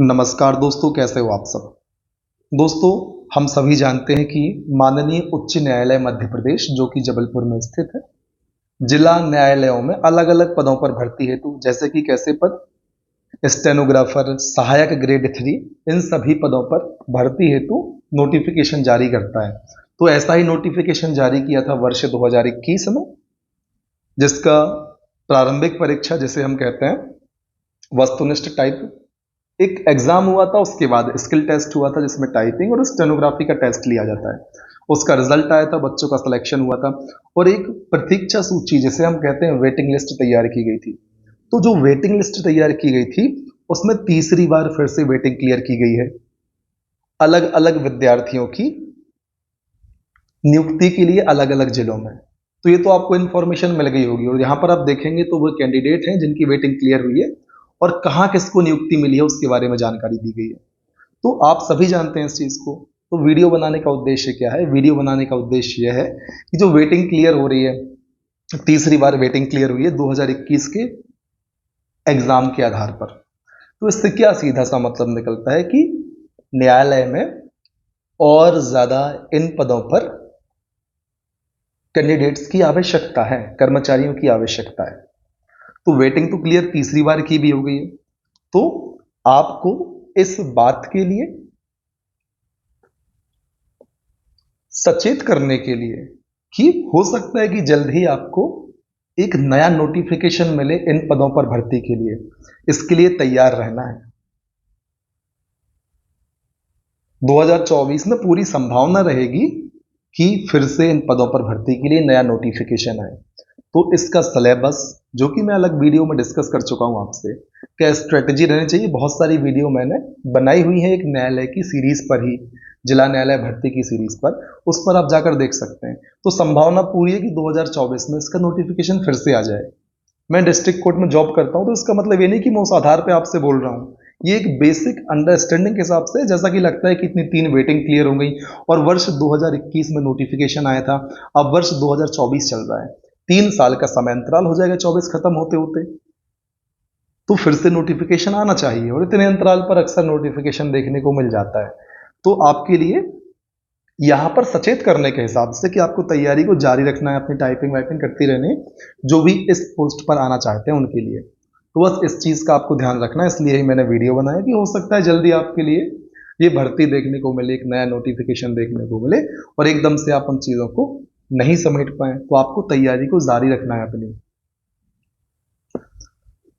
नमस्कार दोस्तों, कैसे हो आप सब। दोस्तों, हम सभी जानते हैं कि माननीय उच्च न्यायालय मध्य प्रदेश जो कि जबलपुर में स्थित है, जिला न्यायालयों में अलग अलग पदों पर भर्ती हेतु, जैसे कि कैसे पद, स्टेनोग्राफर, सहायक ग्रेड 3, इन सभी पदों पर भर्ती हेतु नोटिफिकेशन जारी करता है। तो ऐसा ही नोटिफिकेशन जारी किया था वर्ष 2021 में, जिसका प्रारंभिक परीक्षा जिसे हम कहते हैं वस्तुनिष्ठ टाइप एक एग्जाम हुआ था, उसके बाद स्किल टेस्ट हुआ था जिसमें टाइपिंग और स्टेनोग्राफी का टेस्ट लिया जाता है। उसका रिजल्ट आया था, बच्चों का सिलेक्शन हुआ था और एक प्रतीक्षा सूची जिसे हम कहते हैं वेटिंग लिस्ट तैयार की गई थी। तो जो वेटिंग लिस्ट तैयार की गई थी उसमें तीसरी बार फिर से वेटिंग क्लियर की गई है अलग अलग विद्यार्थियों की नियुक्ति के लिए अलग अलग जिलों में। तो ये तो आपको इन्फॉर्मेशन मिल गई होगी और यहाँ पर आप देखेंगे तो वो कैंडिडेट हैं जिनकी वेटिंग क्लियर हुई है और कहाँ किसको नियुक्ति मिली है उसके बारे में जानकारी दी गई है। तो आप सभी जानते हैं इस चीज़ को। तो वीडियो बनाने का उद्देश्य क्या है? वीडियो बनाने का उद्देश्य यह है कि जो वेटिंग क्लियर हो रही है, तीसरी बार वेटिंग क्लियर हुई है 2021 के एग्जाम के आधार पर, तो इससे क्या सीधा सा मतलब निकलता है कि न्यायालय में और ज़्यादा इन पदों पर कैंडिडेट्स की आवश्यकता है, कर्मचारियों की आवश्यकता है। तो वेटिंग तो क्लियर तीसरी बार की भी हो गई है। तो आपको इस बात के लिए सचेत करने के लिए कि हो सकता है कि जल्द ही आपको एक नया नोटिफिकेशन मिले इन पदों पर भर्ती के लिए, इसके लिए तैयार रहना है। 2024 में पूरी संभावना रहेगी कि फिर से इन पदों पर भर्ती के लिए नया नोटिफिकेशन आए। तो इसका सिलेबस जो कि मैं अलग वीडियो में डिस्कस कर चुका हूं आपसे, क्या स्ट्रेटजी रहनी चाहिए, बहुत सारी वीडियो मैंने बनाई हुई है एक न्यायालय की सीरीज पर ही, जिला न्यायालय भर्ती की सीरीज पर, उस पर आप जाकर देख सकते हैं। तो संभावना पूरी है कि 2024 में इसका नोटिफिकेशन फिर से आ जाए। मैं डिस्ट्रिक्ट कोर्ट में जॉब करता हूं तो इसका मतलब ये नहीं कि मैं उस आधार पर आपसे बोल रहा हूं, ये एक बेसिक अंडरस्टैंडिंग के हिसाब से, जैसा कि लगता है कि इतनी 3 वेटिंग क्लियर हो गई और वर्ष 2021 में नोटिफिकेशन आया था, अब वर्ष 2024 चल रहा है, 3 साल का समय अंतराल हो जाएगा 24 खत्म होते होते, तो फिर से नोटिफिकेशन आना चाहिए और इतने अंतराल पर अक्सर नोटिफिकेशन देखने को मिल जाता है। तो आपके लिए यहाँ पर सचेत करने के हिसाब से कि आपको तैयारी को जारी रखना है, अपनी टाइपिंग वाइपिंग करती रहनी है, जो भी इस पोस्ट पर आना चाहते हैं उनके लिए। तो बस इस चीज़ का आपको ध्यान रखना है, इसलिए ही मैंने वीडियो बनाया कि हो सकता है जल्दी आपके लिए ये भर्ती देखने को मिले, एक नया नोटिफिकेशन देखने को मिले और एकदम से आप उन चीज़ों को नहीं समेट पाए। तो आपको तैयारी को जारी रखना है अपनी,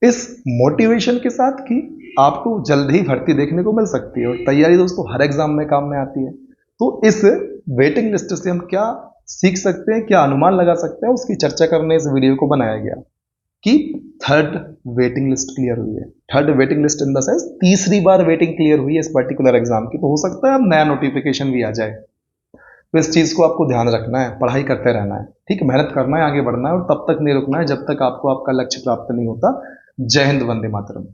इस मोटिवेशन के साथ कि आपको जल्द ही भर्ती देखने को मिल सकती है। और तैयारी दोस्तों हर एग्जाम में काम में आती है। तो इस वेटिंग लिस्ट से हम क्या सीख सकते हैं, क्या अनुमान लगा सकते हैं, उसकी चर्चा करने इस वीडियो को बनाया गया कि थर्ड वेटिंग लिस्ट क्लियर हुई है। Third waiting list in the sense तीसरी बार वेटिंग क्लियर हुई है इस पर्टिकुलर एग्जाम की। तो हो सकता है अब नया नोटिफिकेशन भी आ जाए। तो इस चीज को आपको ध्यान रखना है, पढ़ाई करते रहना है, ठीक, मेहनत करना है, आगे बढ़ना है और तब तक नहीं रुकना है जब तक आपको आपका लक्ष्य प्राप्त नहीं होता। जय हिंद, वंदे मातरम।